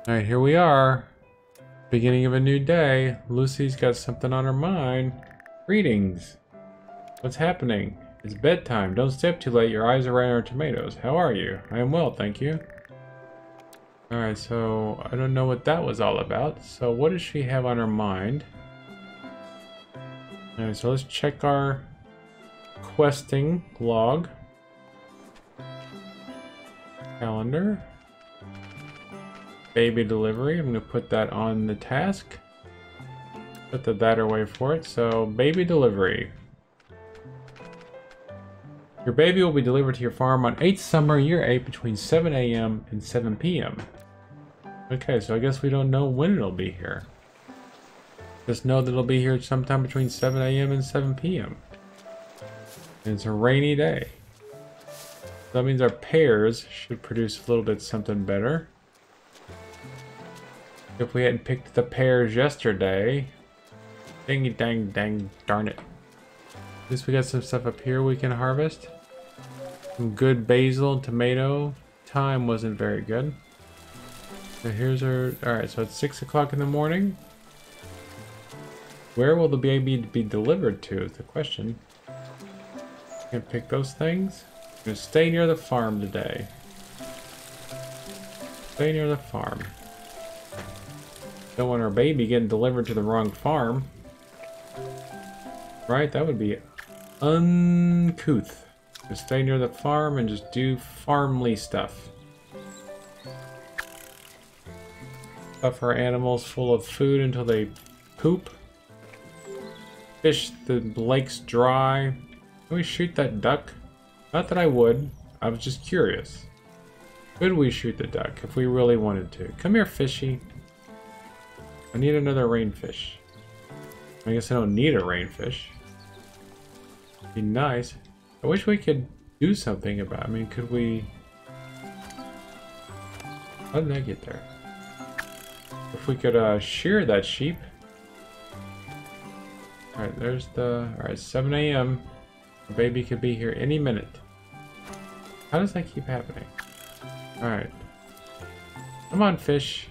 Alright, here we are. Beginning of a new day. Lucy's got something on her mind. Greetings. What's happening? It's bedtime. Don't stay up too late. Your eyes are right on our tomatoes. How are you? I am well, thank you. Alright, so I don't know what that was all about. So what does she have on her mind? Alright, so let's check our questing log. Calendar. Baby delivery. I'm going to put that on the task. Put the that away for it. So, baby delivery. Your baby will be delivered to your farm on 8th summer, year 8, between 7 a.m. and 7 p.m. Okay, so I guess we don't know when it'll be here. Just know that it'll be here sometime between 7 a.m. and 7 p.m. And it's a rainy day. That means our pears should produce a little bit something better. If we hadn't picked the pears yesterday. Dang dang darn it. At least we got some stuff up here we can harvest. Some good basil and tomato. Time wasn't very good. So here's our... Alright, so it's 6 o'clock in the morning. Where will the baby be delivered to is the question. Can't pick those things. I'm gonna stay near the farm today. Stay near the farm. Don't want our baby getting delivered to the wrong farm. Right? That would be uncouth. Just stay near the farm and just do farmly stuff. Stuff our animals full of food until they poop. Fish the lakes dry. Can we shoot that duck? Not that I would. I was just curious. Could we shoot the duck if we really wanted to? Come here, fishy. I need another rainfish. I guess I don't need a rainfish. Be nice. I wish we could do something about it. I mean, could we... How did I get there? If we could shear that sheep. Alright, there's the... Alright, 7 a.m. The baby could be here any minute. How does that keep happening? Alright. Come on, fish.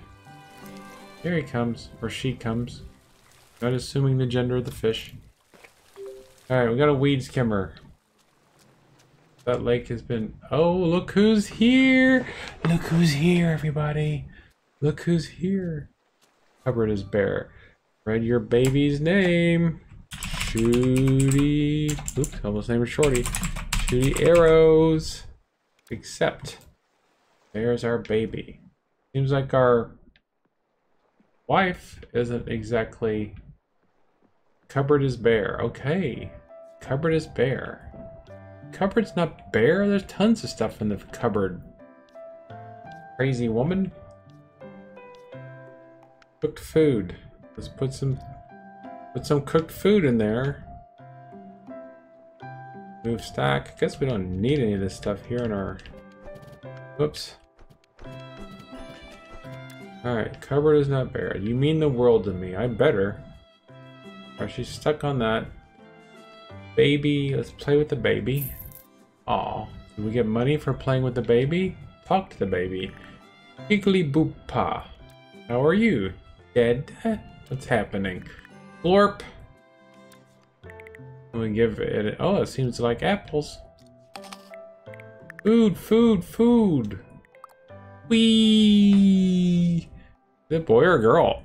Here he comes, or she comes. Not assuming the gender of the fish. Alright, we got a weed skimmer. That lake has been... Oh, look who's here! Look who's here, everybody! Look who's here! Cupboard is bare. Read your baby's name. Shooty... Oops, almost named her Shorty. Shooty arrows. Except... There's our baby. Seems like our... wife isn't exactly... Cupboard is bare. Okay. Cupboard is bare. Cupboard's not bare? There's tons of stuff in the cupboard. Crazy woman. Cooked food. Let's put some cooked food in there. Move stack. I guess we don't need any of this stuff here in our... Whoops. Alright, cupboard is not bare. You mean the world to me. I better. Alright, she's stuck on that. Baby, let's play with the baby. Aw, do we get money for playing with the baby? Talk to the baby. Giggly boop pa. How are you? Dead? What's happening? Glorp. We give it... Oh, it seems like apples. Food, food, food. Whee! Is it boy or girl?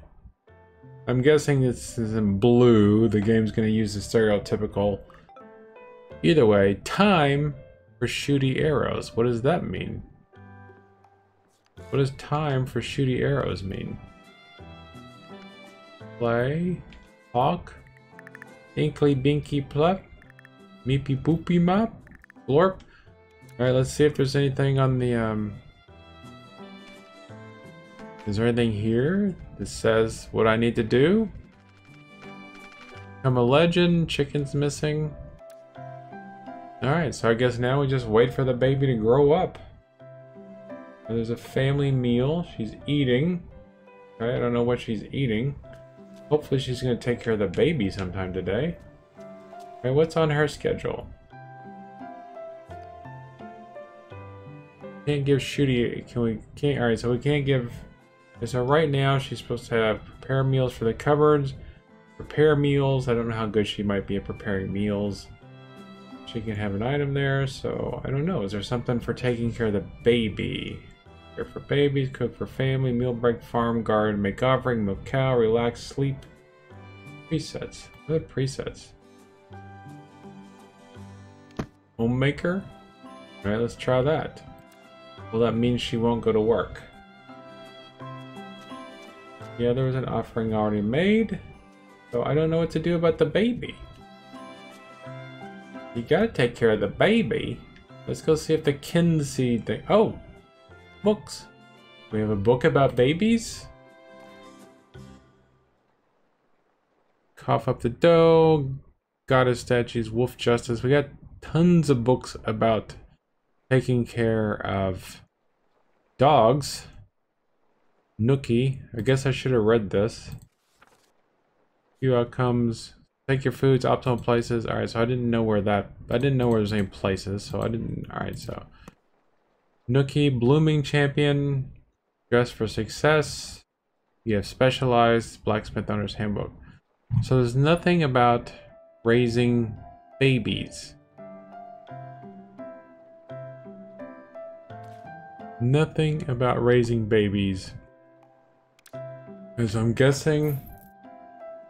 I'm guessing this is in blue. The game's going to use the stereotypical. Either way, time for shooty arrows. What does that mean? What does time for shooty arrows mean? Play. Hawk. Inkly binky plup. Meepy boopy mop. Glorp. Alright, let's see if there's anything on the Is there anything here that says what I need to do? Become a legend, chicken's missing. Alright, so I guess now we just wait for the baby to grow up. There's a family meal. She's eating. Okay, I don't know what she's eating. Hopefully she's going to take care of the baby sometime today. Okay, what's on her schedule? Can't give Shooty... Alright, so we can't give Okay, so right now she's supposed to have prepare meals for the cupboards. Prepare meals. I don't know how good she might be at preparing meals. She can have an item there, so I don't know. Is there something for taking care of the baby? Care for babies, cook for family, meal break, farm, garden, make offering, milk cow, relax, sleep. Presets. What are the presets? Homemaker? Alright, let's try that. Well, that means she won't go to work. Yeah, there was an offering already made. So I don't know what to do about the baby. You gotta take care of the baby. Let's go see if the Kynseed thing... Oh! Books. We have a book about babies? Cough up the dough. Goddess statues. Wolf justice. We got tons of books about taking care of dogs. Nookie. I guess I should have read this. Few outcomes. Take your foods, optimal places. Alright, so I didn't know where that... I didn't know where there's any places, so I didn't... Alright, so... Nookie, blooming champion. Dress for success. You have specialized blacksmith owner's handbook. So there's nothing about raising babies. Nothing about raising babies. As I'm guessing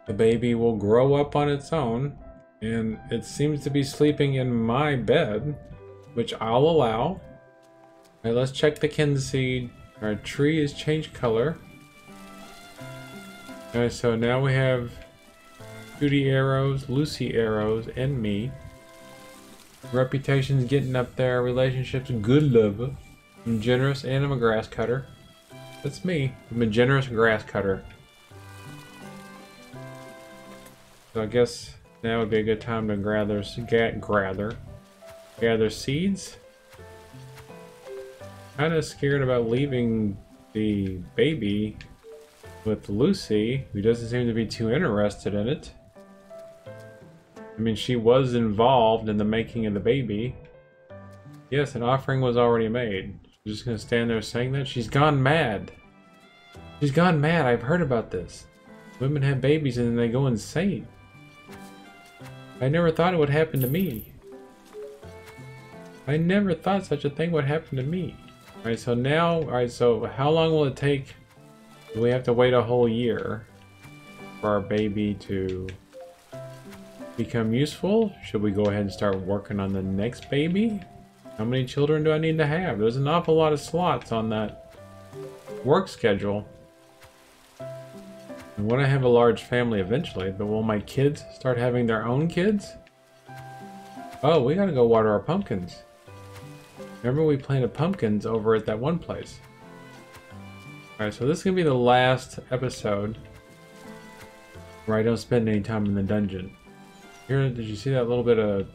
the baby will grow up on its own, and it seems to be sleeping in my bed, which I'll allow. Alright, let's check the Kynseed. Our tree has changed color. Alright, so now we have Judy arrows, Lucy arrows, and me. Reputation's getting up there. Relationships, good love. I'm generous and I'm a grass cutter. That's me. I'm a generous grass cutter. So I guess now would be a good time to gather seeds. Kinda scared about leaving the baby with Lucy, who doesn't seem to be too interested in it. I mean, she was involved in the making of the baby. Yes, an offering was already made. She's just gonna stand there saying that? She's gone mad. She's gone mad. I've heard about this. Women have babies and then they go insane. I never thought it would happen to me. I never thought such a thing would happen to me. Alright, so now, alright, so how long will it take? Do we have to wait a whole year for our baby to become useful? Should we go ahead and start working on the next baby? How many children do I need to have? There's an awful lot of slots on that work schedule. I want to have a large family eventually, but will my kids start having their own kids? Oh, we gotta go water our pumpkins. Remember we planted pumpkins over at that one place. Alright, so this is gonna be the last episode where I don't spend any time in the dungeon. Here, did you see that little bit of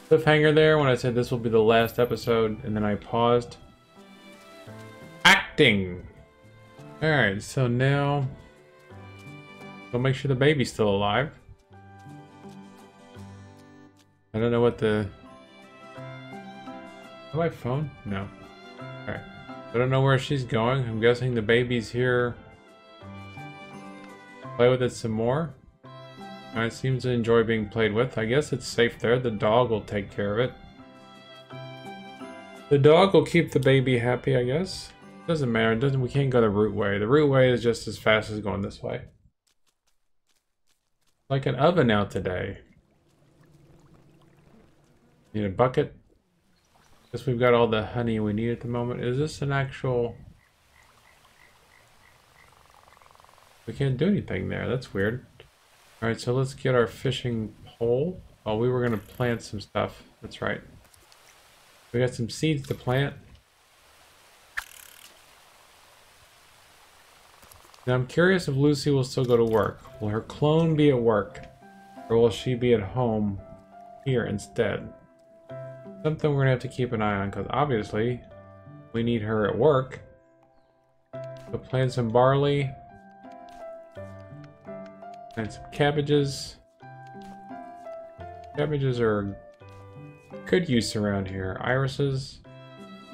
cliffhanger there when I said this will be the last episode and then I paused? Acting! Alright, so now we'll make sure the baby's still alive. I don't know what the... My phone? No. Alright. I don't know where she's going. I'm guessing the baby's here. Play with it some more. It seems to enjoy being played with. I guess it's safe there. The dog will take care of it. The dog will keep the baby happy, I guess. Doesn't matter. It doesn't. We can't go the route way. The route way is just as fast as going this way. Like an oven out today. Need a bucket. Guess we've got all the honey we need at the moment. Is this an actual... We can't do anything there. That's weird. Alright, so let's get our fishing pole. Oh, we were going to plant some stuff. That's right. We got some seeds to plant. Now I'm curious if Lucy will still go to work. Will her clone be at work? Or will she be at home here instead? Something we're going to have to keep an eye on, because obviously we need her at work. So plant some barley. Plant some cabbages. Cabbages are good use around here. Irises.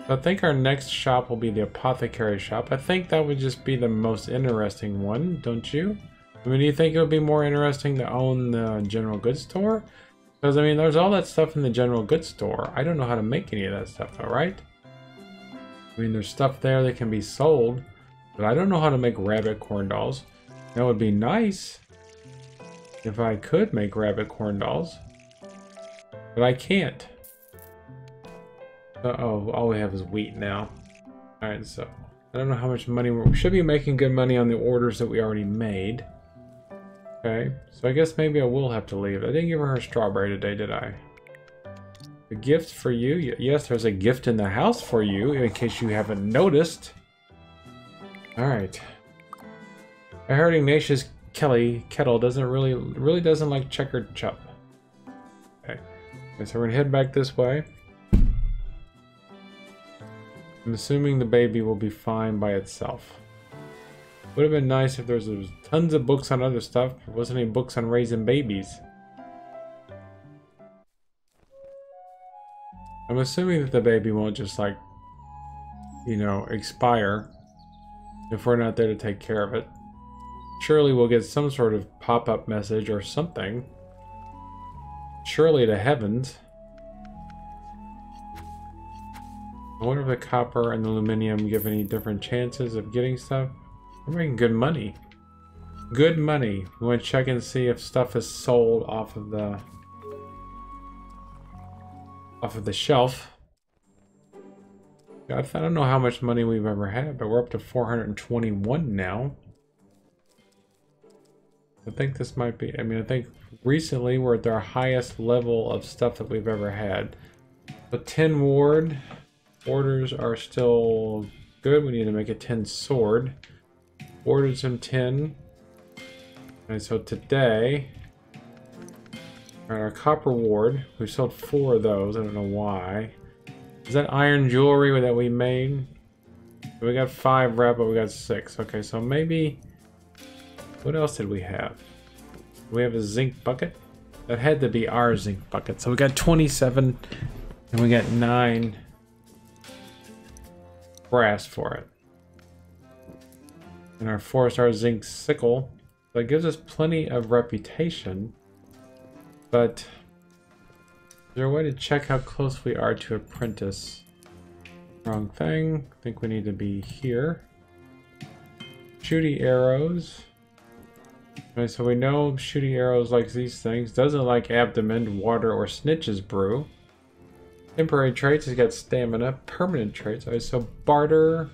I think our next shop will be the apothecary shop. I think that would just be the most interesting one, don't you? I mean, do you think it would be more interesting to own the general goods store? Because, I mean, there's all that stuff in the general goods store. I don't know how to make any of that stuff, though, right? I mean, there's stuff there that can be sold, but I don't know how to make rabbit corn dolls. That would be nice if I could make rabbit corn dolls, but I can't. Uh-oh, all we have is wheat now. Alright, so I don't know how much money we should be making good money on the orders that we already made. Okay, so I guess maybe I will have to leave. I didn't give her strawberry today, did I? A gift for you? Yes, there's a gift in the house for you, in case you haven't noticed. Alright. I heard Ignatius Kettle doesn't really doesn't like checkered chop. Okay, so we're gonna head back this way. I'm assuming the baby will be fine by itself. Would have been nice if there was tons of books on other stuff. There wasn't any books on raising babies. I'm assuming that the baby won't just, like, you know, expire if we're not there to take care of it. Surely we'll get some sort of pop-up message or something. Surely to heavens. I wonder if the copper and the aluminum give any different chances of getting stuff. We're making good money. Good money. We want to check and see if stuff is sold off of the shelf. I don't know how much money we've ever had, but we're up to 421 now. I think this might be, I mean, I think recently we're at our highest level of stuff that we've ever had. The 10 ward orders are still good. We need to make a 10 sword. Ordered some 10. And so today, our copper ward, we sold 4 of those. I don't know why. Is that iron jewelry that we made? We got 5 rep, but we got 6. Okay, so maybe... What else did we have? We have a zinc bucket. That had to be our zinc bucket. So we got 27, and we got 9 brass for it. And our 4-star zinc sickle. That gives us plenty of reputation. But is there a way to check how close we are to apprentice? Wrong thing. I think we need to be here. Shooty arrows. Okay, so we know shooty arrows likes these things. Doesn't like abdomen, water, or snitches brew. Temporary traits, he's got stamina. Permanent traits, alright, so barter.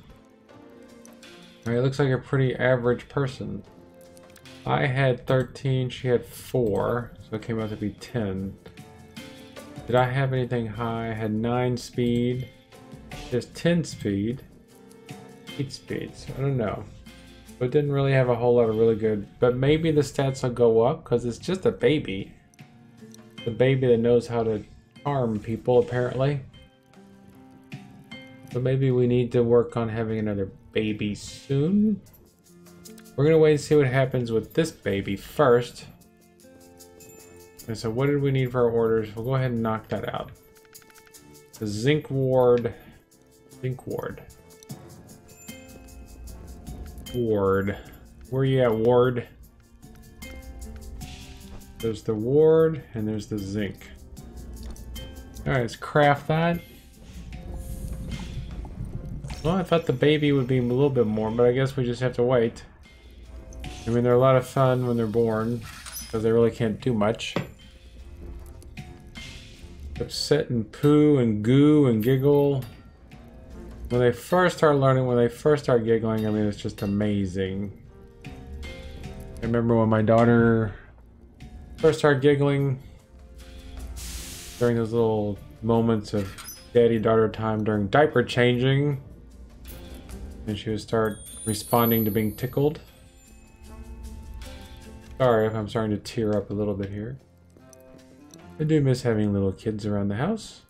Alright, looks like a pretty average person. I had 13, she had 4, so it came out to be 10. Did I have anything high? I had 9 speed. There's 10 speed. 8 speed, so I don't know. But didn't really have a whole lot of really good, but maybe the stats will go up because it's just a baby. The baby that knows how to harm people, apparently. So maybe we need to work on having another baby soon. We're gonna wait and see what happens with this baby first. And so what did we need for our orders? We'll go ahead and knock that out. The zinc ward. Zinc ward. Ward. Where you at, Ward? There's the ward and there's the zinc. Alright, let's craft that. Well, I thought the baby would be a little bit more, but I guess we just have to wait. I mean, they're a lot of fun when they're born, because they really can't do much. Upset and poo and goo and giggle. When they first start learning, when they first start giggling, I mean, it's just amazing. I remember when my daughter first started giggling during those little moments of daddy-daughter time during diaper changing. And she would start responding to being tickled. Sorry if I'm starting to tear up a little bit here. I do miss having little kids around the house.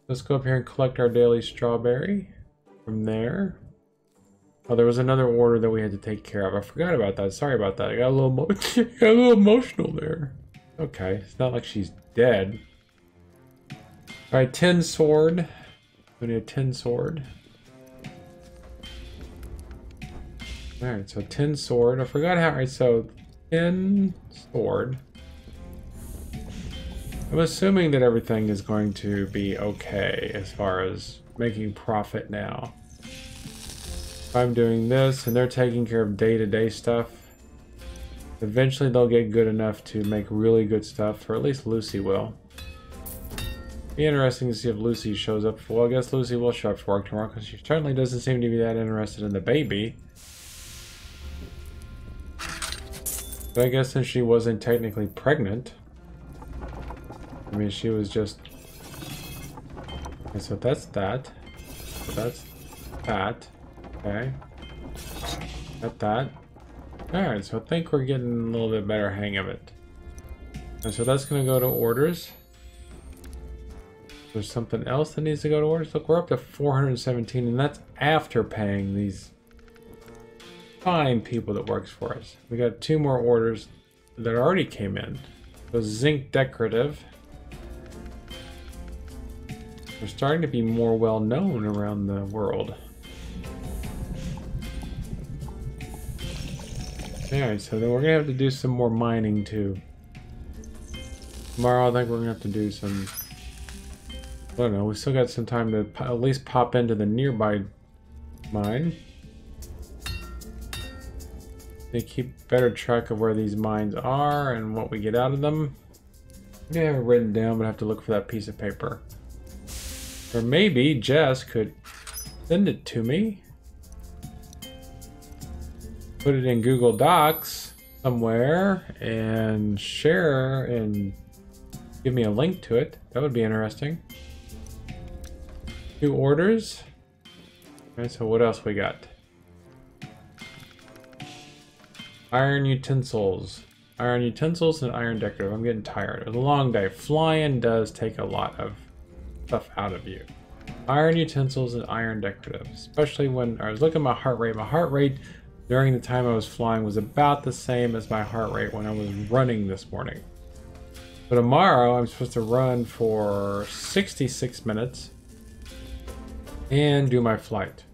Let's go up here and collect our daily strawberry from there. Oh, there was another order that we had to take care of. I forgot about that. Sorry about that. I got a little emotional there. Okay, it's not like she's dead. Alright, 10 sword. We need a tin sword. Alright, so tin sword. I forgot how. Alright, so tin sword. I'm assuming that everything is going to be okay as far as making profit now. If I'm doing this and they're taking care of day-to-day stuff, eventually they'll get good enough to make really good stuff, or at least Lucy will. Be interesting to see if Lucy shows up. Well, I guess Lucy will show up for work tomorrow because she certainly doesn't seem to be that interested in the baby. But I guess since she wasn't technically pregnant, I mean, she was just... Okay, so that's that. So that's that. Okay. Got that. Alright, so I think we're getting a little bit better hang of it. And so that's going to go to orders. There's something else that needs to go to orders. Look, we're up to 417, and that's after paying these fine people that works for us. We got 2 more orders that already came in. So zinc decorative. We're starting to be more well known around the world. Alright, so then we're gonna have to do some more mining too. Tomorrow I think we're gonna have to do some... I don't know, we still got some time to at least pop into the nearby mine. They keep better track of where these mines are and what we get out of them. I have it written down, but I have to look for that piece of paper. Or maybe Jess could send it to me. Put it in Google Docs somewhere and share and give me a link to it. That would be interesting. 2 orders. Okay, so what else we got? Iron utensils. Iron utensils and iron decorative. I'm getting tired. It was a long day. Flying does take a lot of stuff out of you. Iron utensils and iron decorative. Especially when I was looking at my heart rate. My heart rate during the time I was flying was about the same as my heart rate when I was running this morning. But tomorrow I'm supposed to run for 66 minutes and do my flight.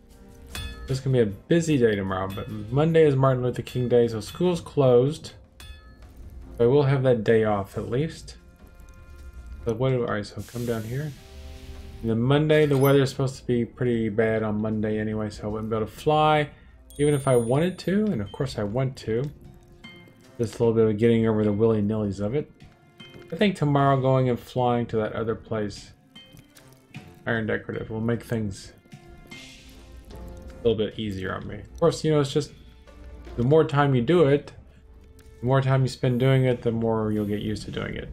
This is going to be a busy day tomorrow, but Monday is Martin Luther King Day, so school's closed. So I will have that day off at least. So alright, so come down here. And then Monday, the weather is supposed to be pretty bad on Monday anyway, so I wouldn't be able to fly. Even if I wanted to, and of course I want to. Just a little bit of getting over the willy-nillys of it. I think tomorrow going and flying to that other place, Iron Decorative, will make things a little bit easier on me. Of course, you know, it's just the more time you do it, the more time you spend doing it, the more you'll get used to doing it.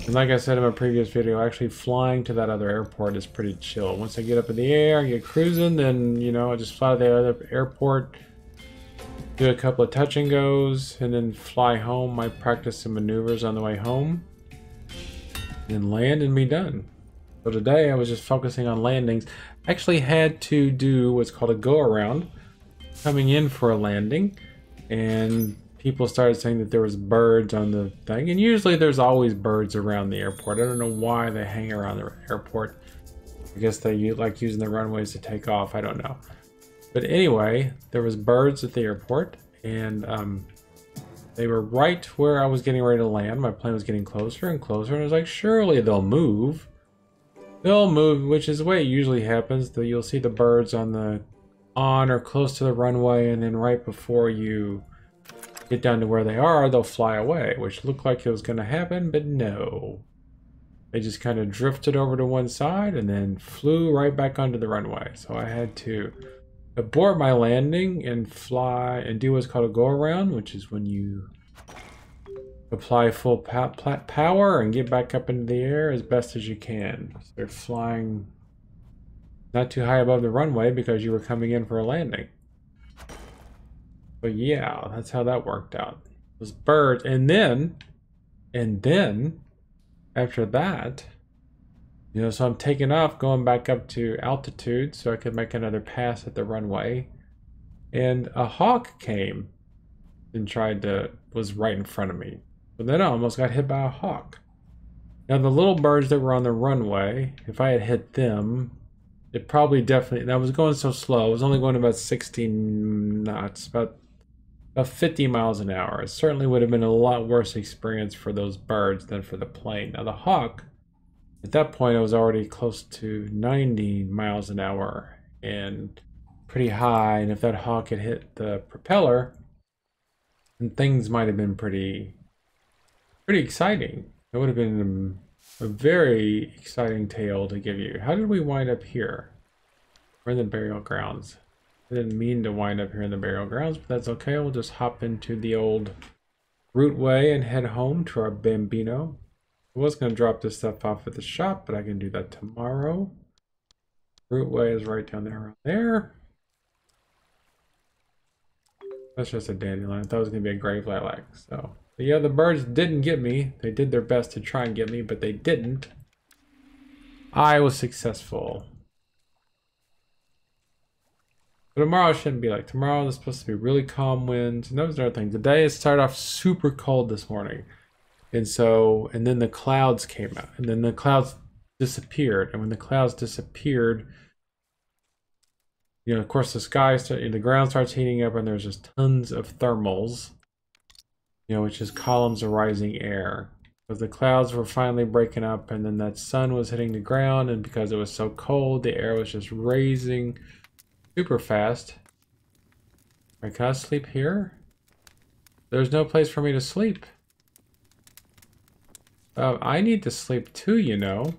And like I said in my previous video, actually flying to that other airport is pretty chill. Once I get up in the air, get cruising, then, you know, I just fly to the other airport, do a couple of touch and goes, and then fly home. I practice some maneuvers on the way home, and then land and be done. So today I was just focusing on landings. I actually had to do what's called a go-around, coming in for a landing, and people started saying that there was birds on the thing, and usually there's always birds around the airport. I don't know why they hang around the airport. I guess they like using the runways to take off. I don't know. But anyway, there was birds at the airport, and they were right where I was getting ready to land. My plane was getting closer and closer, and I was like, surely they'll move. They'll move, which is the way it usually happens. You'll see the birds on or close to the runway, and then right before you get down to where they are, they'll fly away, which looked like it was going to happen, but no. They just kind of drifted over to one side and then flew right back onto the runway. So I had to abort my landing and fly and do what's called a go-around, which is when you apply full power and get back up into the air as best as you can. So they're flying not too high above the runway because you were coming in for a landing. But yeah, that's how that worked out. Those birds, and then after that, you know, so I'm taking off, going back up to altitude so I could make another pass at the runway, and a hawk came and was right in front of me. But then I almost got hit by a hawk. Now the little birds that were on the runway, if I had hit them, it probably definitely, and I was going so slow, I was only going about 16 knots, about 50 miles an hour. It certainly would have been a lot worse experience for those birds than for the plane. Now the hawk, at that point I was already close to 90 miles an hour and pretty high, and if that hawk had hit the propeller, then things might have been pretty exciting. It would have been a very exciting tale to give you. How did we wind up here? We're in the burial grounds. I didn't mean to wind up here in the burial grounds, but that's okay. We'll just hop into the old routeway and head home to our Bambino. I was going to drop this stuff off at the shop, but I can do that tomorrow. Routeway is right down there, around there. That's just a dandelion. I thought it was going to be a grave lilac, so... But yeah, the birds didn't get me. They did their best to try and get me, but they didn't. I was successful. But tomorrow shouldn't be like tomorrow. There's supposed to be really calm winds. And that was another thing. The day started off super cold this morning. And then the clouds came out. And then the clouds disappeared. And when the clouds disappeared, you know, of course, the ground starts heating up and there's just tons of thermals. You know, which is columns of rising air. Because the clouds were finally breaking up and then that sun was hitting the ground, and because it was so cold, the air was just raising super fast. Alright, can I sleep here? There's no place for me to sleep. I need to sleep too, you know.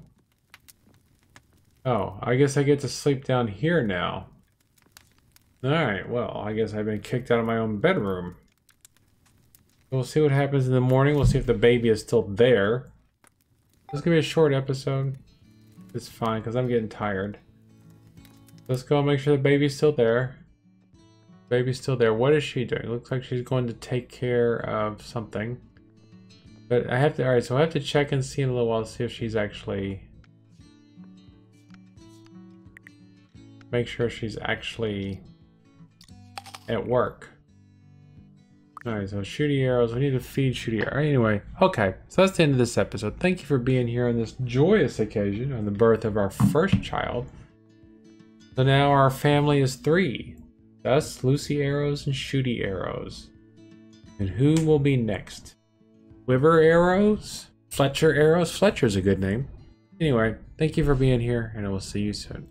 Oh, I guess I get to sleep down here now. Alright, well, I guess I've been kicked out of my own bedroom. We'll see what happens in the morning. We'll see if the baby is still there. This is going to be a short episode. It's fine, because I'm getting tired. Let's go make sure the baby's still there. Baby's still there. What is she doing? Looks like she's going to take care of something. But I have to... Alright, so I have to check and see in a little while to see if she's actually... Make sure she's actually at work. Alright, so shooty arrows. We need to feed shooty arrows. Anyway, okay. So that's the end of this episode. Thank you for being here on this joyous occasion on the birth of our first child. So now our family is 3. Us, Lucy arrows, and shooty arrows. And who will be next? Quiver arrows? Fletcher arrows? Fletcher's a good name. Anyway, thank you for being here, and I will see you soon.